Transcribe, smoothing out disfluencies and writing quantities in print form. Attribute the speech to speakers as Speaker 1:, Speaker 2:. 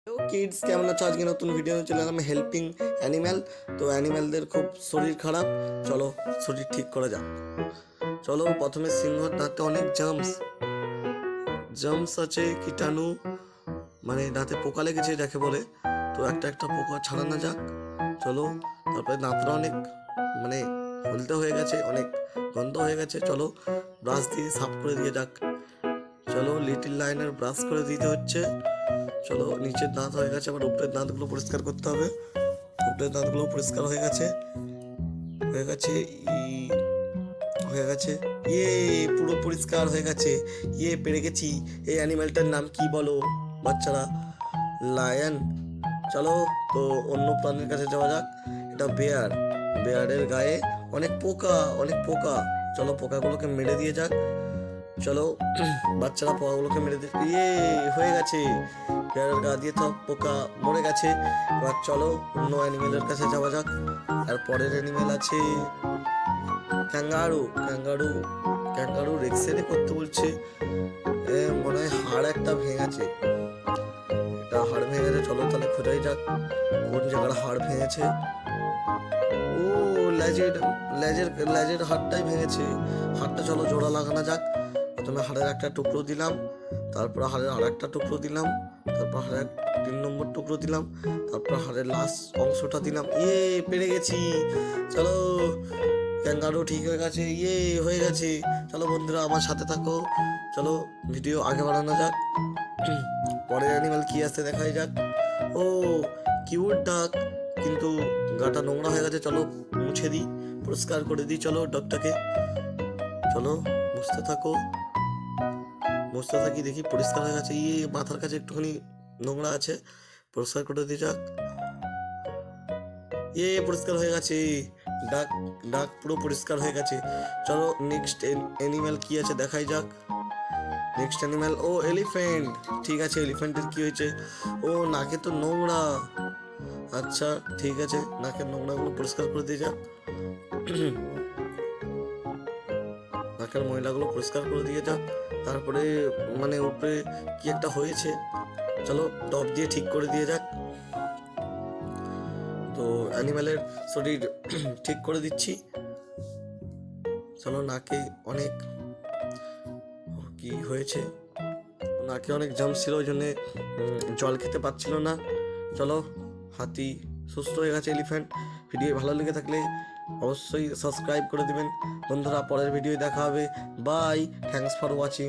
Speaker 1: Hello kids, কেমন আছো? আজকে নতুন ভিডিও চলে এলাম হেল্পিং অ্যানিম্যাল। তো অ্যানিম্যালদের খুব শরীর খারাপ, চলো শরীর ঠিক করা যাক। চলো, প্রথমে সিংহর দাঁতে অনেক জার্মস আছে, কীটাণু, মানে দাঁতে পোকা লেগেছে যাকে বলে। তো একটা একটা পোকা ছাড়ানো যাক। চলো, তারপরে দাঁতটা অনেক মানে হলদে হয়ে গেছে, অনেক গন্ধ হয়ে গেছে। চলো ব্রাশ দিয়ে সাফ করে দিয়ে যাক। চলো, লিটিল লাইনার ব্রাশ করে দিতে হচ্ছে। চলো, নিচের দাঁত হয়ে গেছে, আবার উপরের দাঁতগুলো পরিষ্কার করতে হবে। উপরের দাঁতগুলো পরিষ্কার হয়ে গেছে হয়ে গেছে হয়ে গেছে। ইয়ে, পুরো পরিষ্কার হয়ে গেছে। ইয়ে, পেরে গেছি। এই অ্যানিমেলটার নাম কি বলো বাচ্চারা? লায়ন। চলো, তো অন্য প্রাণীর কাছে যাওয়া যাক। এটা বেয়ার। বেয়ারের গায়ে অনেক পোকা। চলো, পোকাগুলোকে মেরে দিয়ে যাক। চলো, বাচ্চারা পোকাগুলোকে মেরে দিয়ে, ইয়ে হয়ে গেছে। পেয়ারের গা দিয়ে সব পোকা মরে গেছে। এবার চলো অন্য অ্যানিমেলের কাছে যাওয়া যাক। আর পরের অ্যানিমেল আছে ক্যাঙ্গারু এক্সরে করতে বলছে। মনে হয় হাড় একটা ভেঙেছে। এটা হাড় ভেঙেছে, চলো তাহলে খোঁজাই যাক কোন জায়গার হাড় ভেঙেছে। ও, লেজের লেজের লেজের হাড়টাই ভেঙেছে। হাড়টা চলো জোড়া লাগানো যাক। প্রথমে হাড়ের একটা টুকরো দিলাম, তারপর হাড়ের আর একটা টুকরো দিলাম, তারপর হাড়ের 3 নম্বর টুকরো দিলাম, তারপর হাড়ের লাস্ট অংশটা দিলাম। ইয়ে, পেরে গেছি। চলো, ক্যাঙ্গারু ঠিক হয়ে গেছে। ইয়ে হয়ে গেছে। চলো বন্ধুরা, আমার সাথে থাকো। চলো ভিডিও আগে বাড়ানো যাক। পরের অ্যানিমাল কি আছে দেখাই যাক। ও, কিউট ডাক, কিন্তু গাটা নোংরা হয়ে গেছে। চলো মুছে দিই, পরিষ্কার করে দিই। চলো ডগটাকে, চলো মুছতে থাকি, দেখি পরিষ্কার হয়ে গেছে। ইয়ে, মাথার কাছে একটুখানি নোংরা আছে, পরিষ্কার করে দিয়ে যাক। ইয়ে, পরিষ্কার হয়ে গেছে। ডাক ডাক পুরো পরিষ্কার হয়ে গেছে। চলো নেক্সট অ্যানিম্যাল কি আছে দেখাই যাক। নেক্সট অ্যানিম্যাল, ও এলিফ্যান্ট। ঠিক আছে, এলিফ্যান্টের কি হয়েছে? ও, নাকে তো নোংরা। আচ্ছা ঠিক আছে, নাকের নোংরাগুলো পরিষ্কার করে দিয়ে যাক। নাকের ময়লাগুলো পরিষ্কার করে দিয়ে যাক। তারপরে মানে উপরে কি একটা হয়েছে, চলো টপ দিয়ে ঠিক করে দিয়ে যাক। তো অ্যানিম্যালের শরীর ঠিক করে দিচ্ছি। চলো, নাকে অনেক কি হয়েছে, নাকে অনেক জার্মস ছিল, ওই জন্যে জল খেতে পারছিল না। চলো, হাতি সুস্থ হয়ে গেছে, এলিফ্যান্ট। ভিডিও ভালো লেগে থাকলে অবশ্যই সাবস্ক্রাইব করে দিবেন বন্ধুরা। পরের ভিডিও দেখা হবে। Bye, thanks for watching.